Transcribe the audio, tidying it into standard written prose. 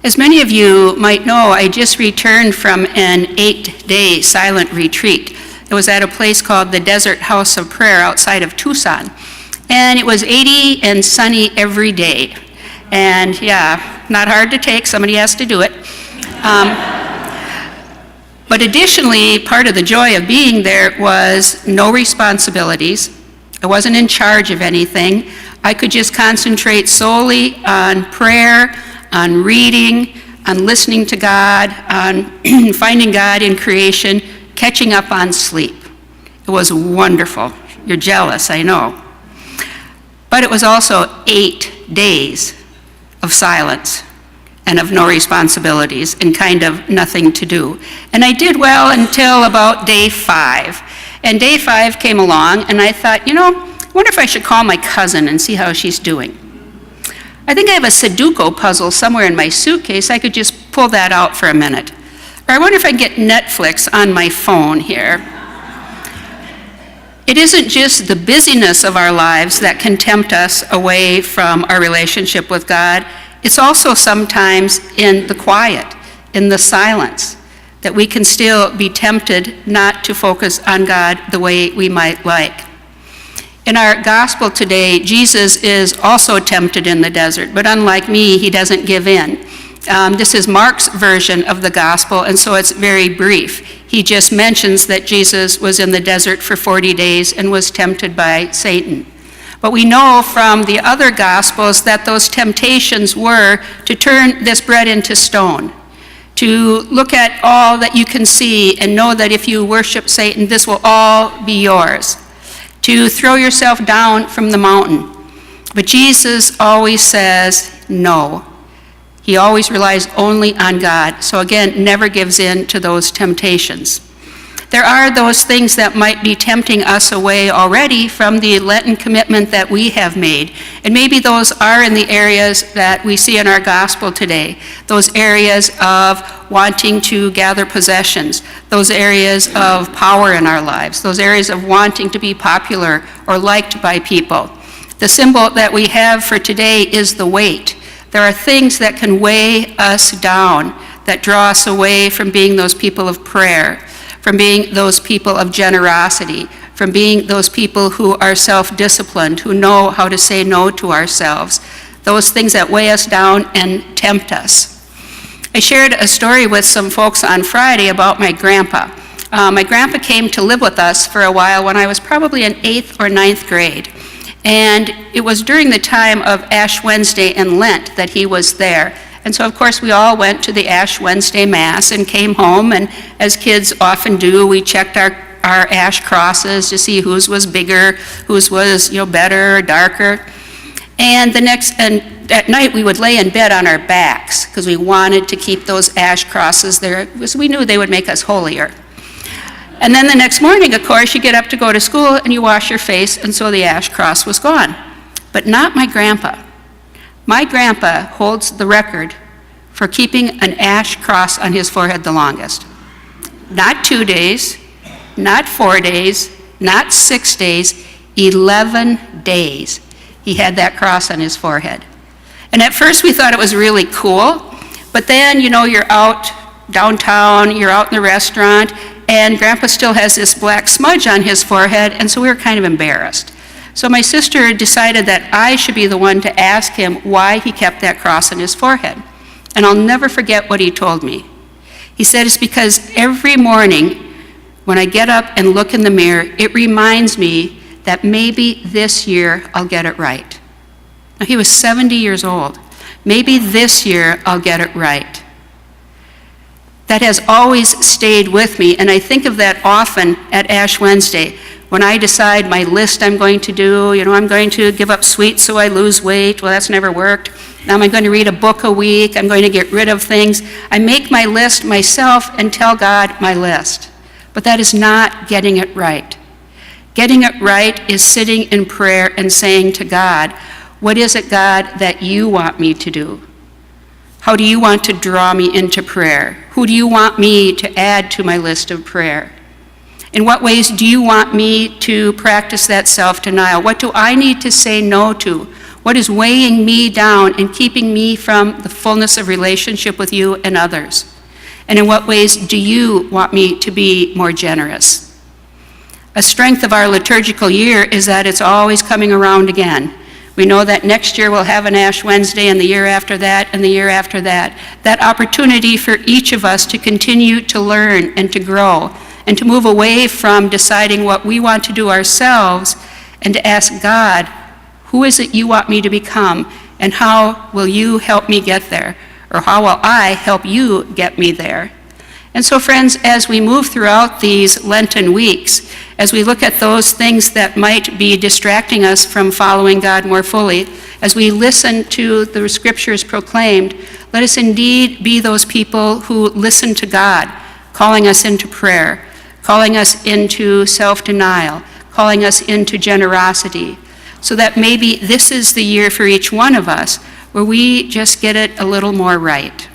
As many of you might know, I just returned from an 8-day silent retreat. It was at a place called the Desert House of Prayer outside of Tucson. And it was 80 and sunny every day. And yeah, not hard to take, somebody has to do it. But additionally, part of the joy of being there was no responsibilities. I wasn't in charge of anything. I could just concentrate solely on prayer, on reading, on listening to God, on finding God in creation, catching up on sleep. It was wonderful. You're jealous, I know. But it was also 8 days of silence and of no responsibilities and kind of nothing to do. And I did well until about day 5. And day 5 came along, and I thought, I wonder if I should call my cousin and see how she's doing. I think I have a Sudoku puzzle somewhere in my suitcase. I could just pull that out for a minute. Or I wonder if I can get Netflix on my phone here. It isn't just the busyness of our lives that can tempt us away from our relationship with God. It's also sometimes in the quiet, in the silence, that we can still be tempted not to focus on God the way we might like. In our gospel today, Jesus is also tempted in the desert, but unlike me, he doesn't give in. This is Mark's version of the gospel, and so it's very brief. He just mentions that Jesus was in the desert for 40 days and was tempted by Satan. But we know from the other gospels that those temptations were to turn this bread into stone, to look at all that you can see and know that if you worship Satan, this will all be yours, to throw yourself down from the mountain. But Jesus always says no. He always relies only on God. So again, never gives in to those temptations. There are those things that might be tempting us away already from the Lenten commitment that we have made. And maybe those are in the areas that we see in our gospel today. Those areas of wanting to gather possessions. Those areas of power in our lives. Those areas of wanting to be popular or liked by people. The symbol that we have for today is the weight. There are things that can weigh us down, that draw us away from being those people of prayer, from being those people of generosity, from being those people who are self-disciplined, who know how to say no to ourselves, those things that weigh us down and tempt us. I shared a story with some folks on Friday about my grandpa. My grandpa came to live with us for a while when I was probably in 8th or 9th grade. And it was during the time of Ash Wednesday and Lent that he was there. And so, of course, we all went to the Ash Wednesday Mass and came home. And as kids often do, we checked our ash crosses to see whose was bigger, whose was better or darker. And at night we would lay in bed on our backs because we wanted to keep those ash crosses there because we knew they would make us holier. And then the next morning, of course, you get up to go to school and you wash your face, and so the ash cross was gone. But not my grandpa. My grandpa holds the record for keeping an ash cross on his forehead the longest. Not 2 days, not 4 days, not 6 days, 11 days he had that cross on his forehead. And at first we thought it was really cool, but then, you're out downtown, you're out in the restaurant, and Grandpa still has this black smudge on his forehead, and so we were kind of embarrassed. So my sister decided that I should be the one to ask him why he kept that cross on his forehead. And I'll never forget what he told me. He said, it's because every morning when I get up and look in the mirror, it reminds me that maybe this year I'll get it right. Now, he was 70 years old. Maybe this year I'll get it right. That has always stayed with me, and I think of that often at Ash Wednesday. When I decide my list I'm going to do, I'm going to give up sweets so I lose weight. Well, that's never worked. Now I'm going to read a book a week. I'm going to get rid of things. I make my list myself and tell God my list. But that is not getting it right. Getting it right is sitting in prayer and saying to God, what is it, God, that you want me to do? How do you want to draw me into prayer? Who do you want me to add to my list of prayer? In what ways do you want me to practice that self-denial? What do I need to say no to? What is weighing me down and keeping me from the fullness of relationship with you and others? And in what ways do you want me to be more generous? A strength of our liturgical year is that it's always coming around again. We know that next year we'll have an Ash Wednesday, and the year after that, and the year after that. That opportunity for each of us to continue to learn and to grow, and to move away from deciding what we want to do ourselves, and to ask God, who is it you want me to become, and how will you help me get there? Or how will I help you get me there? And so, friends, as we move throughout these Lenten weeks, as we look at those things that might be distracting us from following God more fully, as we listen to the scriptures proclaimed, let us indeed be those people who listen to God, calling us into prayer, calling us into self-denial, calling us into generosity, so that maybe this is the year for each one of us where we just get it a little more right.